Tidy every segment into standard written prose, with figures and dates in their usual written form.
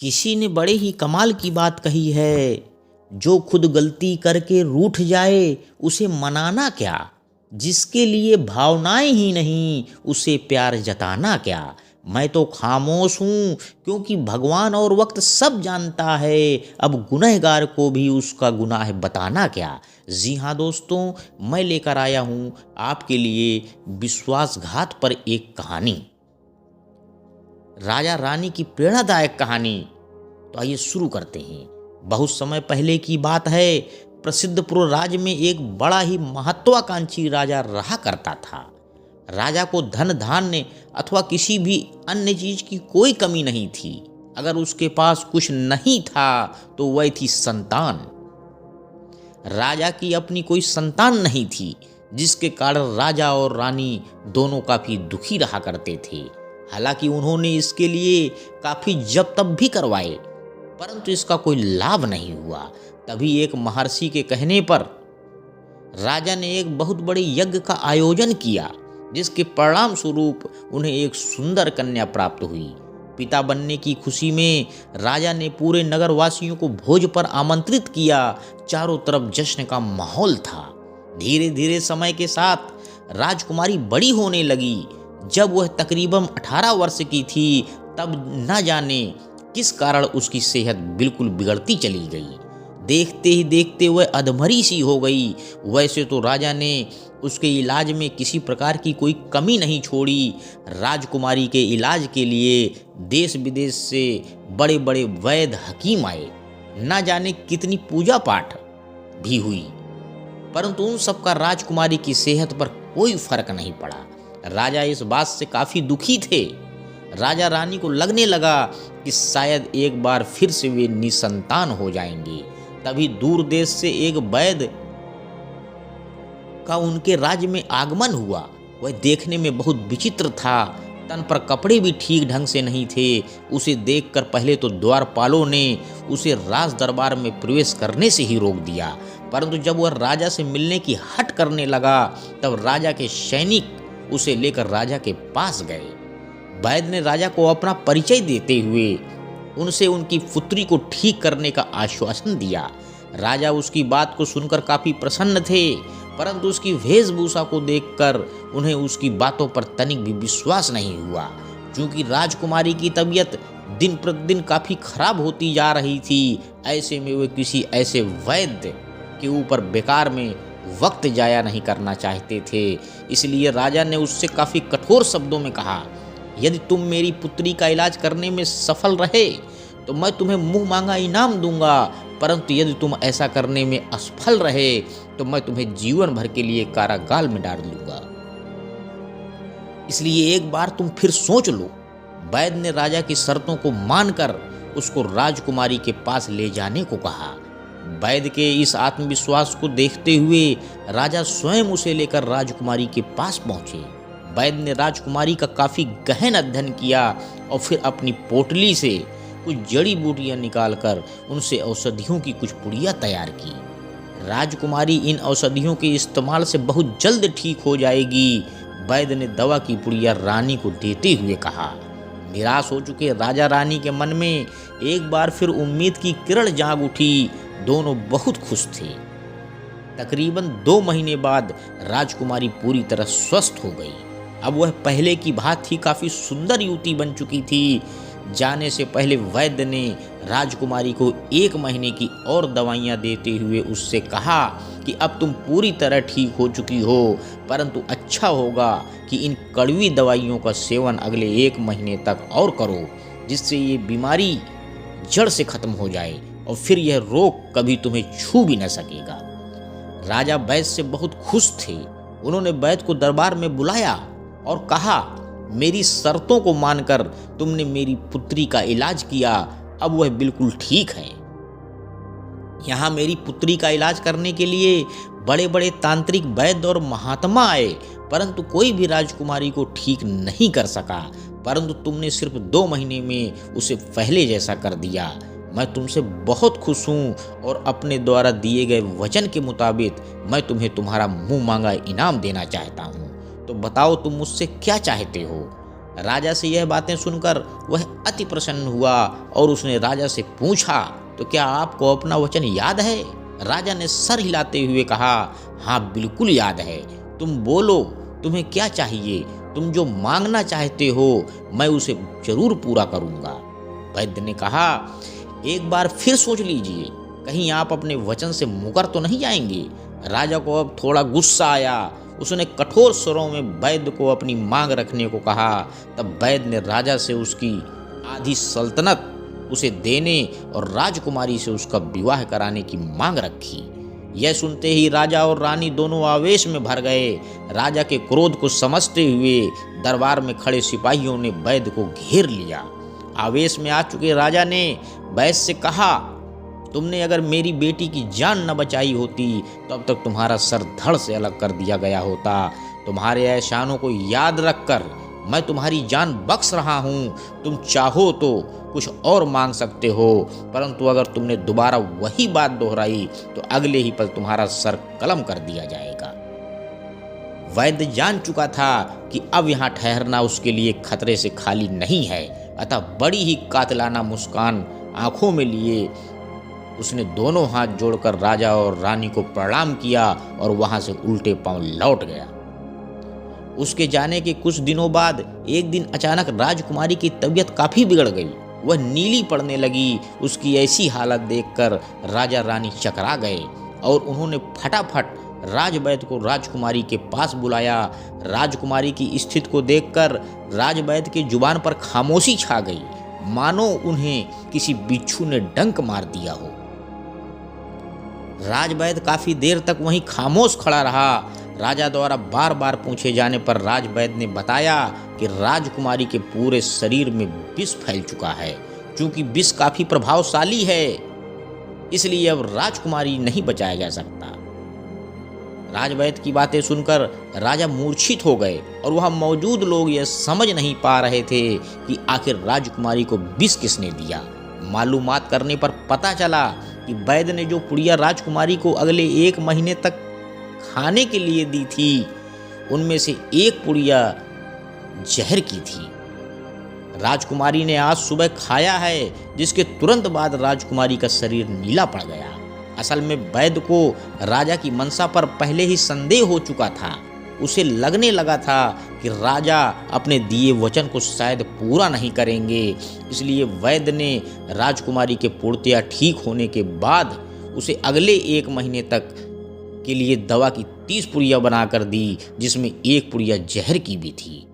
किसी ने बड़े ही कमाल की बात कही है, जो खुद गलती करके रूठ जाए उसे मनाना क्या, जिसके लिए भावनाएं ही नहीं उसे प्यार जताना क्या। मैं तो खामोश हूँ क्योंकि भगवान और वक्त सब जानता है, अब गुनहगार को भी उसका गुनाह बताना क्या। जी हाँ दोस्तों, मैं लेकर आया हूँ आपके लिए विश्वासघात पर एक कहानी, राजा रानी की प्रेरणादायक कहानी। तो आइए शुरू करते हैं। बहुत समय पहले की बात है, प्रसिद्धपुर राज्य में एक बड़ा ही महत्वाकांक्षी राजा रहा करता था। राजा को धन धान्य अथवा किसी भी अन्य चीज की कोई कमी नहीं थी। अगर उसके पास कुछ नहीं था तो वह थी संतान। राजा की अपनी कोई संतान नहीं थी, जिसके कारण राजा और रानी दोनों काफी दुखी रहा करते थे। हालांकि उन्होंने इसके लिए काफी जप तप भी करवाए, परंतु इसका कोई लाभ नहीं हुआ। तभी एक महर्षि के कहने पर राजा ने एक बहुत बड़े यज्ञ का आयोजन किया, जिसके परिणाम स्वरूप उन्हें एक सुंदर कन्या प्राप्त हुई। पिता बनने की खुशी में राजा ने पूरे नगरवासियों को भोज पर आमंत्रित किया। चारों तरफ जश्न का माहौल था। धीरे धीरे समय के साथ राजकुमारी बड़ी होने लगी। जब वह तकरीबन 18 वर्ष की थी, तब न जाने किस कारण उसकी सेहत बिल्कुल बिगड़ती चली गई। देखते ही देखते वह अधमरी सी हो गई। वैसे तो राजा ने उसके इलाज में किसी प्रकार की कोई कमी नहीं छोड़ी। राजकुमारी के इलाज के लिए देश विदेश से बड़े बड़े वैद्य हकीम आए, न जाने कितनी पूजा पाठ भी हुई, परंतु उन सबका राजकुमारी की सेहत पर कोई फर्क नहीं पड़ा। राजा इस बात से काफी दुखी थे। राजा रानी को लगने लगा कि शायद एक बार फिर से वे निसंतान हो जाएंगे। तभी दूर देश से एक वैद्य का उनके राज्य में आगमन हुआ। वह देखने में बहुत विचित्र था। तन पर कपड़े भी ठीक ढंग से नहीं थे। उसे देखकर पहले तो द्वारपालों ने उसे राज दरबार में प्रवेश करने से ही रोक दिया, परंतु जब वह राजा से मिलने की हट करने लगा, तब राजा के सैनिक उसे लेकर राजा के पास गए। वैद्य ने राजा को अपना परिचय देते हुए उनसे उनकी पुत्री को ठीक करने का आश्वासन दिया। राजा उसकी बात को सुनकर काफी प्रसन्न थे, परंतु उसकी वेशभूषा को देखकर उन्हें उसकी बातों पर तनिक भी विश्वास नहीं हुआ। क्योंकि राजकुमारी की तबीयत दिन प्रतिदिन काफी खराब होती जा रही थी, ऐसे में वे किसी ऐसे वैद्य के ऊपर बेकार में वक्त जाया नहीं करना चाहते थे। इसलिए राजा ने उससे काफी कठोर शब्दों में कहा, यदि तुम मेरी पुत्री का इलाज करने में सफल रहे तो मैं तुम्हें मुंह मांगा इनाम दूंगा, परंतु यदि तुम ऐसा करने में असफल रहे तो मैं तुम्हें जीवन भर के लिए कारागार में डाल दूंगा। इसलिए एक बार तुम फिर सोच लो। वैद्य ने राजा की शर्तों को मानकर उसको राजकुमारी के पास ले जाने को कहा। वैद्य के इस आत्मविश्वास को देखते हुए राजा स्वयं उसे लेकर राजकुमारी के पास पहुंचे। वैद्य ने राजकुमारी का काफी गहन अध्ययन किया और फिर अपनी पोटली से कुछ जड़ी बूटियां निकालकर उनसे औषधियों की कुछ पुड़ियां तैयार की। राजकुमारी इन औषधियों के इस्तेमाल से बहुत जल्द ठीक हो जाएगी। वैद्य ने दवा की पुड़िया रानी को देते हुए कहा। निराश हो चुके राजा रानी के मन में एक बार फिर उम्मीद की किरण जाग उठी। दोनों बहुत खुश थे। तकरीबन 2 महीने बाद राजकुमारी पूरी तरह स्वस्थ हो गई। अब वह पहले की बात ही काफी सुंदर युवती बन चुकी थी। जाने से पहले वैद्य ने राजकुमारी को 1 महीने की और दवाइयां देते हुए उससे कहा कि अब तुम पूरी तरह ठीक हो चुकी हो, परंतु अच्छा होगा कि इन कड़वी दवाइयों का सेवन अगले 1 महीने तक और करो, जिससे ये बीमारी जड़ से खत्म हो जाए और फिर यह रोग कभी तुम्हें छू भी न सकेगा। राजा वैद्य से बहुत खुश थे। उन्होंने वैद्य को दरबार में बुलाया और कहा, मेरी शर्तों को मानकर तुमने मेरी पुत्री का इलाज किया, अब वह बिल्कुल ठीक है। यहाँ मेरी पुत्री का इलाज करने के लिए बड़े बड़े तांत्रिक वैद्य और महात्मा आए, परंतु कोई भी राजकुमारी को ठीक नहीं कर सका, परंतु तुमने सिर्फ 2 महीने में उसे पहले जैसा कर दिया। मैं तुमसे बहुत खुश हूँ और अपने द्वारा दिए गए वचन के मुताबिक मैं तुम्हें तुम्हारा मुंह मांगा इनाम देना चाहता हूँ। तो बताओ तुम मुझसे क्या चाहते हो। राजा से यह बातें सुनकर वह अति प्रसन्न हुआ और उसने राजा से पूछा, तो क्या आपको अपना वचन याद है? राजा ने सर हिलाते हुए कहा, हाँ बिल्कुल याद है। तुम बोलो, तुम्हें क्या चाहिए? तुम जो मांगना चाहते हो मैं उसे जरूर पूरा करूंगा। वैद्य ने कहा, एक बार फिर सोच लीजिए, कहीं आप अपने वचन से मुकर तो नहीं जाएंगे। राजा को अब थोड़ा गुस्सा आया। उसने कठोर स्वरों में वैद्य को अपनी मांग रखने को कहा। तब वैद्य ने राजा से उसकी आधी सल्तनत उसे देने और राजकुमारी से उसका विवाह कराने की मांग रखी। यह सुनते ही राजा और रानी दोनों आवेश में भर गए। राजा के क्रोध को समझते हुए दरबार में खड़े सिपाहियों ने वैद्य को घेर लिया। आवेश में आ चुके राजा ने वैद्य से कहा, तुमने अगर मेरी बेटी की जान न बचाई होती तो अब तक तुम्हारा सर धड़ से अलग कर दिया गया होता। तुम्हारे एहसानों को याद रखकर मैं तुम्हारी जान बख्श रहा हूँ। तुम चाहो तो कुछ और मांग सकते हो, परंतु अगर तुमने दोबारा वही बात दोहराई तो अगले ही पल तुम्हारा सर कलम कर दिया जाएगा। वैद्य जान चुका था कि अब यहाँ ठहरना उसके लिए खतरे से खाली नहीं है, अतः बड़ी ही कातिलाना मुस्कान आंखों में लिए उसने दोनों हाथ जोड़कर राजा और रानी को प्रणाम किया और वहां से उल्टे पांव लौट गया। उसके जाने के कुछ दिनों बाद एक दिन अचानक राजकुमारी की तबीयत काफी बिगड़ गई। वह नीली पड़ने लगी। उसकी ऐसी हालत देखकर राजा रानी चकरा गए और उन्होंने फटाफट राजवैद्य को राजकुमारी के पास बुलाया। राजकुमारी की स्थिति को देखकर राजवैद्य की जुबान पर खामोशी छा गई, मानो उन्हें किसी बिच्छू ने डंक मार दिया हो। राजवैद्य काफी देर तक वहीं खामोश खड़ा रहा। राजा द्वारा बार बार पूछे जाने पर राजवैद्य ने बताया कि राजकुमारी के पूरे शरीर में विष फैल चुका है। चूंकि विष काफी प्रभावशाली है, इसलिए अब राजकुमारी नहीं बचाया जा सकता। राजवैद्य की बातें सुनकर राजा मूर्छित हो गए और वहां मौजूद लोग यह समझ नहीं पा रहे थे कि आखिर राजकुमारी को विष किसने दिया। मालूमात करने पर पता चला कि वैद्य ने जो पुड़िया राजकुमारी को अगले 1 महीने तक खाने के लिए दी थी, उनमें से एक पुड़िया जहर की थी। राजकुमारी ने आज सुबह खाया है, जिसके तुरंत बाद राजकुमारी का शरीर नीला पड़ गया। असल में वैद्य को राजा की मनसा पर पहले ही संदेह हो चुका था। उसे लगने लगा था कि राजा अपने दिए वचन को शायद पूरा नहीं करेंगे, इसलिए वैद्य ने राजकुमारी के पूर्णतया ठीक होने के बाद उसे अगले 1 महीने तक के लिए दवा की 30 पुड़िया बनाकर दी, जिसमें 1 पुड़िया जहर की भी थी।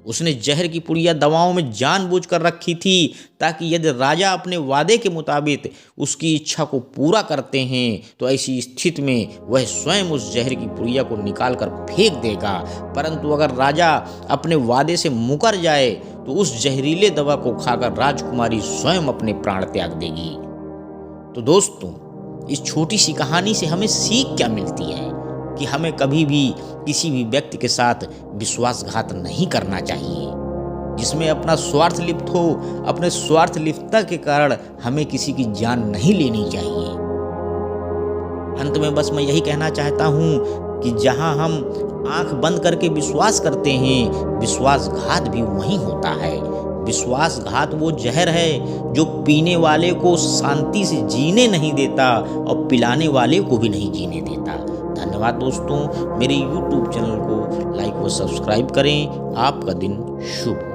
उसने जहर की पुड़िया दवाओं में जानबूझकर रखी थी ताकि यदि राजा अपने वादे के मुताबिक उसकी इच्छा को पूरा करते हैं तो ऐसी स्थिति में वह स्वयं उस जहर की पुड़िया को निकालकर फेंक देगा। परंतु अगर राजा अपने वादे से मुकर जाए तो उस जहरीले दवा को खाकर राजकुमारी स्वयं अपने प्राण त्याग देगी। तो दोस्तों, इस छोटी सी कहानी से हमें सीख क्या मिलती है कि हमें कभी भी किसी भी व्यक्ति के साथ विश्वासघात नहीं करना चाहिए जिसमें अपना स्वार्थ लिप्त हो। अपने स्वार्थ लिप्तता के कारण हमें किसी की जान नहीं लेनी चाहिए। अंत में बस मैं यही कहना चाहता हूँ कि जहाँ हम आंख बंद करके विश्वास करते हैं, विश्वासघात भी वहीं होता है। विश्वासघात वो जहर है जो पीने वाले को शांति से जीने नहीं देता और पिलाने वाले को भी नहीं जीने देता। धन्यवाद दोस्तों, मेरे YouTube चैनल को लाइक व सब्सक्राइब करें। आपका दिन शुभ हो।